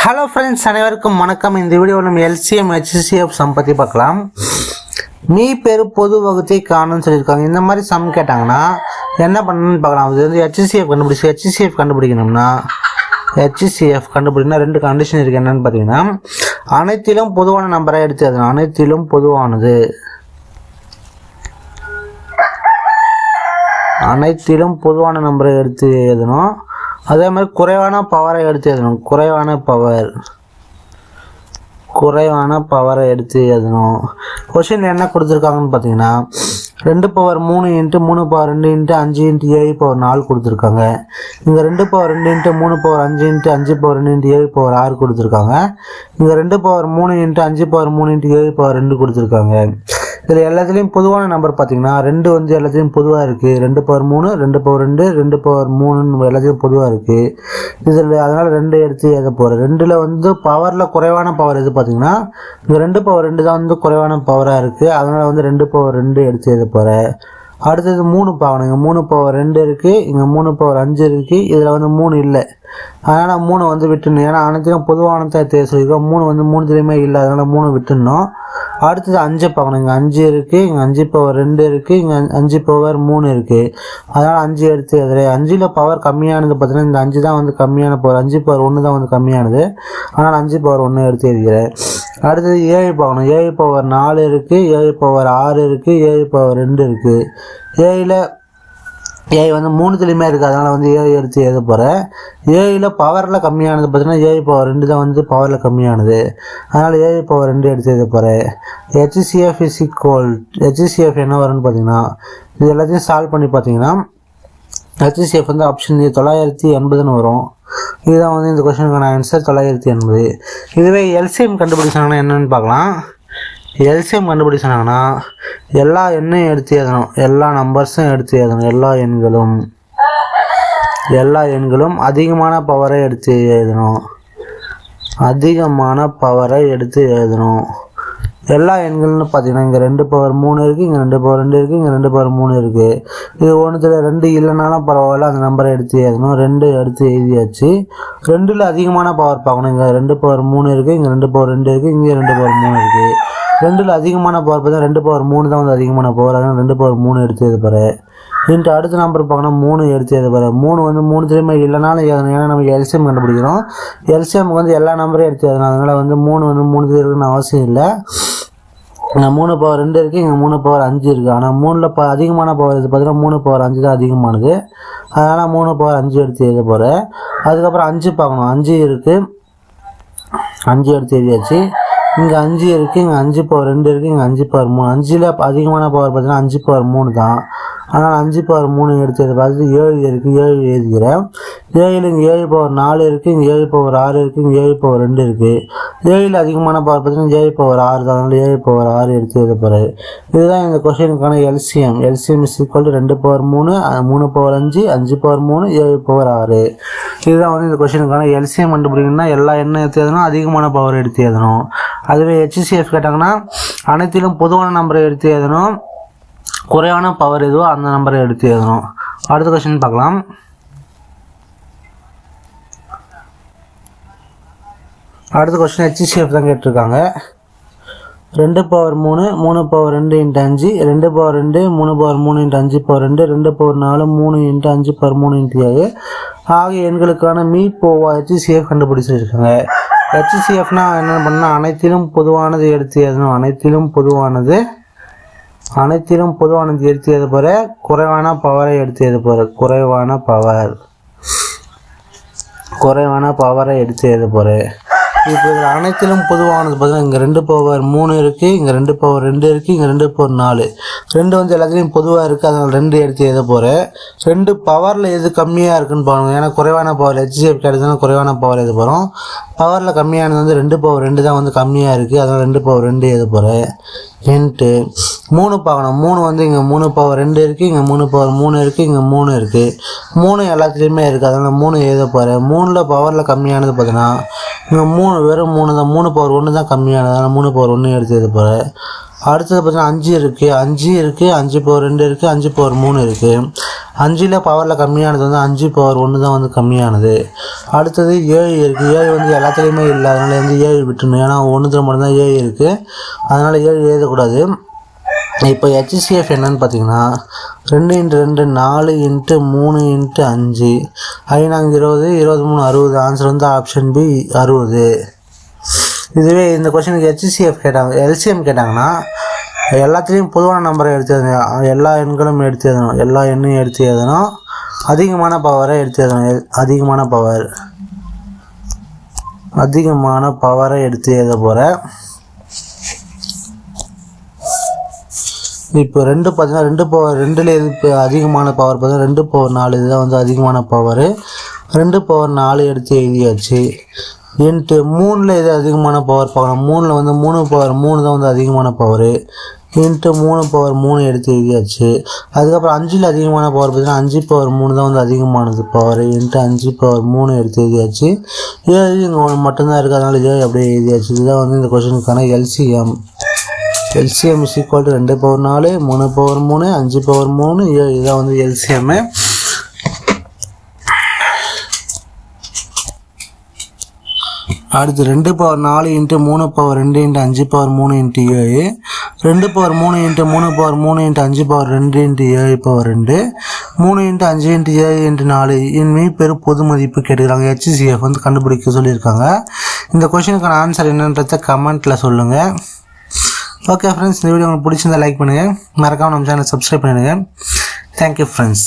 Hello friends, அனைவருக்கும் வணக்கம். இந்த வீடியோவில் நம்ம எல்சிஎம் HCF சம் பற்றி பார்க்கலாம். மீ பெரு பொது வகுத்தை காணும்னு சொல்லியிருக்காங்க. இந்த மாதிரி சம் கேட்டாங்கன்னா என்ன பண்ணணும்னு பார்க்கலாம். அது வந்து HCF கண்டுபிடிக்கணும்னா HCF கண்டுபிடிக்கணும்னா ரெண்டு கண்டிஷன் இருக்குது. என்னென்னு பார்த்தீங்கன்னா, அனைத்திலும் பொதுவான நம்பரை எடுத்து எழுதணும். அனைத்திலும் பொதுவானது, அனைத்திலும் பொதுவான நம்பரை எடுத்து எழுதணும். அதே மாதிரி குறைவான பவரை எடுத்து எழுதணும். குறைவான பவரை எடுத்து எழுதணும். கொஷின் என்ன கொடுத்துருக்காங்கன்னு பார்த்தீங்கன்னா, 2/3 × 3/2 × 5 × 7/4 கொடுத்துருக்காங்க. இங்கே 2/2 × 3/5 × 5/2 × 7/6 கொடுத்துருக்காங்க. இங்கே 2/3 × 5/3 × 7/2 கொடுத்துருக்காங்க. இதில் எல்லாத்துலேயும் பொதுவான நம்பர் பார்த்தீங்கன்னா 2 வந்து எல்லாத்துலேயும் பொதுவாக இருக்குது. 2/3 2/2 2/3 எல்லாத்தையும் பொதுவாக இருக்குது. இதில் அதனால் 2 எடுத்து எழுத போகிறேன். 2ல் வந்து பவரில் குறைவான பவர் எது பார்த்தீங்கன்னா, இங்கே 2/2 தான் வந்து குறைவான பவராக இருக்குது. அதனால் வந்து 2/2 எடுத்து எழுத போகிறேன். அடுத்தது 3 பார்க்கணும். இங்கே 3/2 இருக்குது, இங்கே 3/5 இருக்குது. இதில் வந்து 3 இல்லை, அதனால் 3 வந்து விட்டுணும். ஏன்னா அனைத்தையும் பொதுவானதை தேவை சொல்லியிருக்கோம். 3 வந்து 3த்துலேயுமே இல்லை, அதனால் 3 விட்டுணும். அடுத்தது 5 பார்க்கணும். இங்கே 5 இருக்குது, இங்கே 5/2 இருக்குது, இங்கே 5/3 இருக்குது. அதனால் 5 எடுத்து எழுதுறேன். 5ல் பவர் கம்மியானது பார்த்தீங்கன்னா இந்த 5 தான் வந்து கம்மியான பவர். 5/1 தான் வந்து கம்மியானது, அதனால் 5/1 எடுத்து எழுதுகிறேன். அடுத்தது 7 பார்க்கணும். 7/4 இருக்குது, 7/6 இருக்குது, 7/2 இருக்குது. 7ல் வந்து 3த்துலேயுமே இருக்குது, அதனால் வந்து 7 எடுத்து எழுத போகிறேன். 7ல் பவரில் கம்மியானது பார்த்தீங்கன்னா 7/2 தான் வந்து பவரில் கம்மியானது, அதனால் 7/2 எடுத்து எழுத போகிறேன். HCF என்ன வரும்னு பார்த்தீங்கன்னா, இது எல்லாத்தையும் சால்வ் பண்ணி பார்த்தீங்கன்னா HCF வந்து ஆப்ஷன் 980ன்னு வரும். இதுதான் வந்து இந்த கொஸ்டினுக்கான ஆன்சர், 980. இதுவே எல்சிஎம் கண்டுபிடிச்சாங்கன்னா என்னென்னு பார்க்கலாம். எல்சிஎம் கண்டுபிடிச்சாங்கன்னா எல்லா எண்ணையும் எடுத்து எழுதணும், எல்லா நம்பர்ஸும் எடுத்து எழுதணும். எல்லா எண்களும் அதிகமான பவரை எடுத்து எழுதணும். எல்லா எண்கள்னு பார்த்தீங்கன்னா இங்கே 2/3 இருக்குது, இங்கே 2/2 இருக்குது, இங்கே 2/3 இருக்குது. இது ஒன்றுத்தில் 2 இல்லைனாலும் பரவாயில்ல, அந்த நம்பரை எடுத்து எழுதணும். 2 எடுத்து எழுதியாச்சு. 2ல் அதிகமான பவர் பார்க்கணும். இங்கே 2/3 இருக்குது, இங்கே 2/2 இருக்குது, இங்கே 2/3 இருக்குது. 2ல் அதிகமான பவர் பார்த்தா 2/3 தான் வந்து அதிகமான பவர், அதனால் 2/3 எடுத்து எழுத போகிறேன். அடுத்த நம்பர் பார்க்கணும், 3 எடுத்து எழுத போகிறேன். 3 வந்து 3த்துலேயுமே இல்லைனாலும் எழுதணும், ஏன்னா நம்ம எல்சிஎம் கண்டுபிடிக்கிறோம். எல்சிஎம்க்கு வந்து எல்லா நம்பரையும் எடுத்து எழுதணும், அதனால் வந்து 3 வந்து 3 இருக்குன்னு அவசியம் இல்லை. இங்கே 3/2 இருக்குது, இங்கே 3/5 இருக்குது. ஆனால் 3ல் அதிகமான பவர் இது பார்த்தீங்கன்னா 3/5 தான் அதிகமானது, அதனால் 3/5 எடுத்து எழுத போகிறேன். அதுக்கப்புறம் 5 பார்க்கணும். 5 இருக்குது, 5 எடுத்து எழுதியாச்சு. இங்கே 5 இருக்குது, இங்கே 5/2 இருக்குது, இங்கே 5/3. 5ல் அதிகமான பவர் பார்த்தீங்கன்னா 5/3 தான், அதனால் 5/3 எடுத்து பார்த்து 7 இருக்குது, 7 எழுதிக்கிறேன். 7ல் இங்கே 7/4 இருக்குது, இங்கே 7/6 இருக்குது, இங்கே 7/2 இருக்குது. 7ல் அதிகமான பவர் பார்த்தீங்கன்னா 7/6 தான், அதனால் 7/6 எடுத்து எழுத போகிறேன். இதுதான் இந்த கொஸ்டினுக்கான எல்சிஎம். எல்சிஎம் = 2/3, 3/5, 5/3, 7/6. இதுதான் வந்து இந்த கொஸ்டினுக்கான எல்சிஎம் கண்டுபிடிக்கணும்னா எல்லா எண்ணெய் எடுத்து எழுதணும், அதிகமான பவர் எடுத்து எழுதணும். அதுவே HCF கேட்டாங்கன்னா அனைத்திலும் பொதுவான நம்பரை எடுத்து எழுதணும், குறைவான பவர் எதுவோ அந்த நம்பரை எடுத்து எழுதணும். அடுத்த கொஸ்டின் பார்க்கலாம். அடுத்த கொஸ்டின் HCF தான் கேட்டிருக்காங்க. 2/3 3/2 × 5, 2/2 3/3 × 5/2, 2/4 3 × 5/3 × 7 ஆகிய எண்களுக்கான மீ போவா HCF கண்டுபிடிச்சிருக்காங்க. HCFனா என்ன பண்ணால் அனைத்திலும் பொதுவானது எடுத்து எழுதணும். அனைத்திலும் பொதுவானது எடுத்து எழுத போகிற. குறைவான பவரை எடுத்து எழுத போகிற. குறைவான பவரை எடுத்து எழுத போகிறேன். இப்போ இதில் அனைத்திலும் பொதுவானது பார்த்தீங்கன்னா இங்கே 2/3 இருக்குது, இங்கே 2/2 இருக்குது, இங்கே 2/4. 2 வந்து எல்லாத்துலேயும் பொதுவாக இருக்குது, அதனால் 2 எடுத்து எழுத போகிறேன். 2 பவரில் எது கம்மியாக இருக்குன்னு பாருங்கள், ஏன்னா குறைவான பவர் HCF கிடைச்சதுனா குறைவான பவர் எழுத போகிறோம். பவரில் கம்மியானது வந்து 2/2 தான் வந்து கம்மியாக இருக்குது, அதனால் 2/2 எழுத போகிறேன். 3 பார்க்கணும். 3 வந்து இங்கே 3/2 இருக்குது, இங்கே 3/3 இருக்குது, இங்கே 3 இருக்குது. 3 எல்லாத்துலேயுமே இருக்குது, அதனால் 3 எழுத போகிறேன். 3ல் பவரில் கம்மியானது பார்த்தீங்கன்னா இங்கே 3 வெறும் 3 தான், 3/1 தான் கம்மியானது, அதனால் 3/1 எடுத்து எழுத போகிறேன். அடுத்தது பார்த்தீங்கன்னா 5 இருக்குது, 5 இருக்குது, 5/2 இருக்குது, 5/3 இருக்குது. 5ல் பவரில் கம்மியானது வந்து 5 பவர் 1 தான் வந்து கம்மியானது. அடுத்தது 7 இருக்குது. 7 வந்து எல்லாத்துலேயுமே இல்லை, அதனால் வந்து 7 விட்டுணும். ஏன்னா 1 மட்டும்தான் 7 இருக்குது, அதனால் 7 எழுதக்கூடாது. இப்போ HCF என்னன்னு பார்த்தீங்கன்னா 2 × 2 4 × 3 × 5 5 20 23 60. ஆன்சர் வந்து ஆப்ஷன் பி 60. இதுவே இந்த கொஸ்டினுக்கு HCF கேட்டாங்க, LCM கேட்டாங்கன்னா எல்லாத்துலேயும் பொதுவான நம்பரை எடுத்து எழுதணும், எல்லா எண்களும் எடுத்து எழுதணும், எல்லா எண்ணையும் எடுத்து எழுதணும், அதிகமான பவரை எடுத்து எழுதணும். அதிகமான பவரை எடுத்து எழுத போகிறேன். இப்போ 2 பார்த்தீங்கன்னா 2 பவர் 2ல் எது இப்போ அதிகமான பவர் பார்த்தீங்கன்னா 2 பவர் 4 இதுதான் வந்து அதிகமான பவர். 2 பவர் 4 எடுத்து எழுதியாச்சு. இன்ட்டு 3ல் எது அதிகமான பவர் பார்க்கணும். 3ல் வந்து 3 பவர் 3 தான் வந்து அதிகமான பவர். இன்ட்டு 3 பவர் 3 எடுத்து எழுதியாச்சு. அதுக்கப்புறம் 5ல் அதிகமான பவர் பார்த்தீங்கன்னா 5 பவர் 3 தான் வந்து அதிகமானது பவர். இன்ட்டு 5 பவர் 3 எடுத்து எழுதியாச்சு. 7 இங்கே 1 மட்டும்தான் இருக்குது, அதனால் 7 அப்படியே எழுதியாச்சு. இதுதான் வந்து இந்த கொஸ்டினுக்கான LCM. LCM is equal to 2 power 4 3 power 3 5 power 3 7. இதுதான் வந்து LCM. அடுத்து 2 power 4 × 3 power 2 × 5 power 3 × 7. 2 power 3 × 3 power 3 × 5 power 2 × 7 power 2 3 × 5 × 7 × 4 இன் மீப்பெரு பொது மதிப்பு கேட்டுக்கிறாங்க. HCF வந்து கண்டுபிடிக்க சொல்லியிருக்காங்க. இந்த கொஸ்டினுக்கான ஆன்சர் என்னன்றத கமெண்ட்டில் சொல்லுங்கள். ஓகே ஃப்ரெண்ட்ஸ், இந்த வீடியோ உங்களுக்கு பிடிச்சிருந்தா லைக் பண்ணுங்கள், மறக்காமல் நம்ம சேனலை சப்ஸ்கிரைப் பண்ணிடுங்க. Thank you friends.